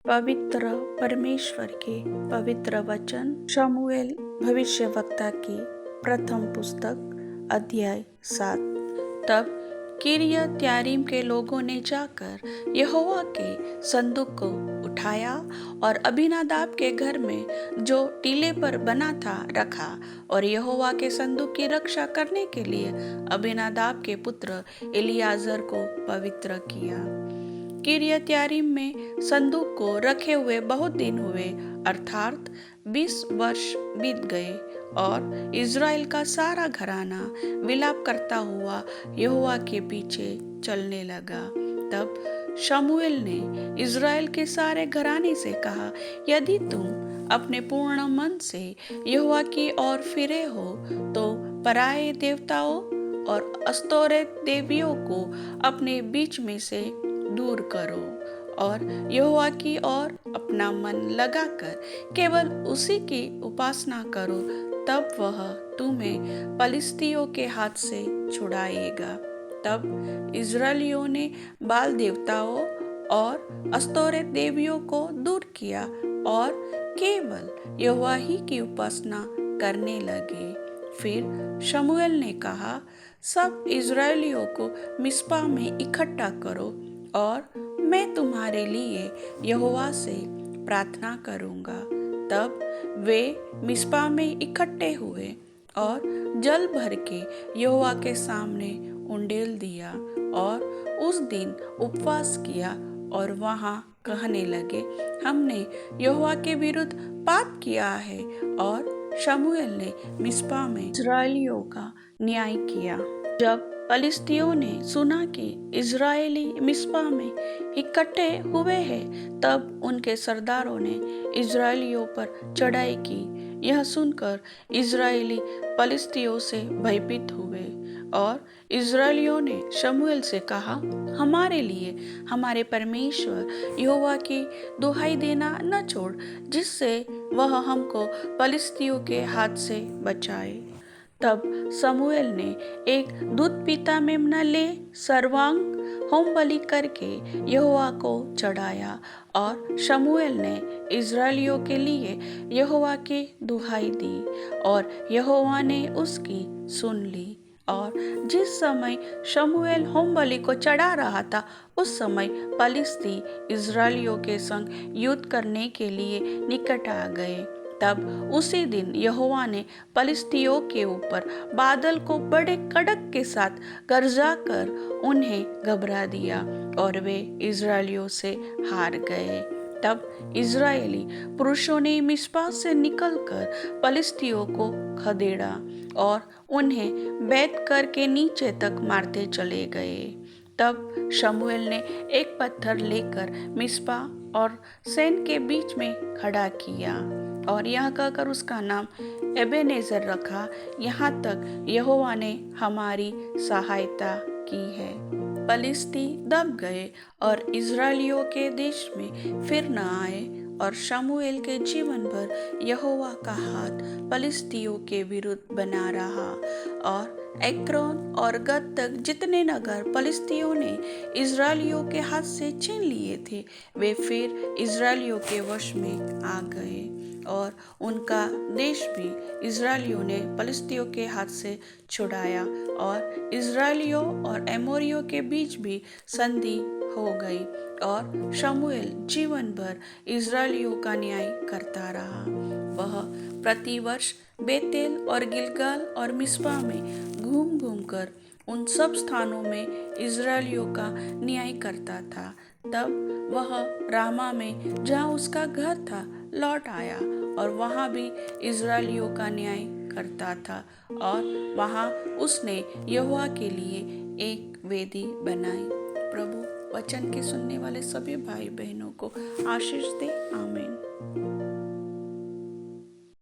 पवित्र परमेश्वर के पवित्र वचन शमूएल भविष्यवक्ता की प्रथम पुस्तक अध्याय 7। तब किरियत यारीम के लोगों ने जाकर यहोवा के संदूक को उठाया और अबीनादाब के घर में जो टीले पर बना था रखा और यहोवा के संदूक की रक्षा करने के लिए अबीनादाब के पुत्र एलियाजर को पवित्र किया। किरियत यारीम में संदूक को रखे हुए बहुत दिन हुए, अर्थात 20 वर्ष बीत गए और इज़राइल का सारा घराना विलाप करता हुआ यहोवा के पीछे चलने लगा। तब शमूएल ने इज़राइल के सारे घराने से कहा, यदि तुम अपने पूर्ण मन से यहोवा की ओर फिरे हो तो पराये देवताओं और अस्तोरेत देवियों को अपने बीच में से दूर करो और यहोवा की ओर अपना मन लगाकर केवल उसी की उपासना करो, तब वह तुम्हें पलिश्तियों के हाथ से छुड़ाएगा। तब इज़राइलियों ने बाल देवताओं और अस्तोरेत देवियों को दूर किया और केवल यहोवा ही की उपासना करने लगे। फिर शमूएल ने कहा, सब इज़राइलियों को मिस्पा में इकट्ठा करो और मैं तुम्हारे लिए यहोवा से प्रार्थना करूंगा। तब वे मिस्पा में इकट्ठे हुए और जल भर के यहोवा के सामने उंडेल दिया और उस दिन उपवास किया और वहां कहने लगे, हमने यहोवा के विरुद्ध पाप किया है। और शमूएल ने मिस्पा में इज़राइलियों का न्याय किया। जब पलिश्तियों ने सुना कि इज़राइली मिस्पा में इकट्ठे हुए हैं, तब उनके सरदारों ने इज़राइलियों पर चढ़ाई की। यह सुनकर इज़राइली पलिश्तियों से भयभीत हुए और इज़राइलियों ने शमूएल से कहा, हमारे लिए हमारे परमेश्वर यहोवा की दुहाई देना न छोड़, जिससे वह हमको पलिश्तियों के हाथ से बचाए। तब शमूएल ने एक दूध पीता मेमना ले सर्वांग होम बलि करके यहोवा को चढ़ाया और शमूएल ने इज़राइलियों के लिए यहोवा की दुहाई दी और यहोवा ने उसकी सुन ली। और जिस समय शमूएल होम बलि को चढ़ा रहा था, उस समय पलिश्ती इज़राइलियों के संग युद्ध करने के लिए निकट आ गए। तब उसी दिन यहोवा ने पलिश्तियों के ऊपर बादल को बड़े कड़क के साथ गरजा कर उन्हें घबरा दिया और वे इज़राइलियों से हार गए। तब इज़राइली पुरुषों ने मिस्पा से निकलकर पलिश्तियों को खदेड़ा और उन्हें बैतकर के नीचे तक मारते चले गए। तब शमूएल ने एक पत्थर लेकर मिस्पा और सैन के बीच में खड़ा किया और यह कहकर उसका नाम एबेनेजर रखा, यहाँ तक यहोवा ने हमारी सहायता की है। पलिश्ती दब गए और इज़राइलियों के देश में फिर न आए और शमूएल के जीवन भर यहोवा का हाथ पलिश्तियों के विरुद्ध बना रहा और एक्रोन और गत तक जितने नगर पलिश्तियों ने इज़राइलियों के हाथ से छीन लिए थे, वे फिर इज़राइलियों के वश में आ गए और उनका देश भी इज़राइलियों ने पलिश्तियों के हाथ से छुड़ाया और इज़राइलियों और एमोरियों के बीच भी संधि हो गई और शमूएल जीवन भर इज़राइलियों का न्याय करता रहा। वह प्रतिवर्ष बेतेल और गिलगाल और मिस्पा में घूम घूम कर उन सब स्थानों में इज़राइलियों का न्याय करता था। तब वह रामा में जहाँ उसका घर था लौट आया और वहाँ भी इज़राइलियों का न्याय करता था और वहाँ उसने यहोवा के लिए एक वेदी बनाई। प्रभु वचन के सुनने वाले सभी भाई बहनों को आशीष दे। आमीन।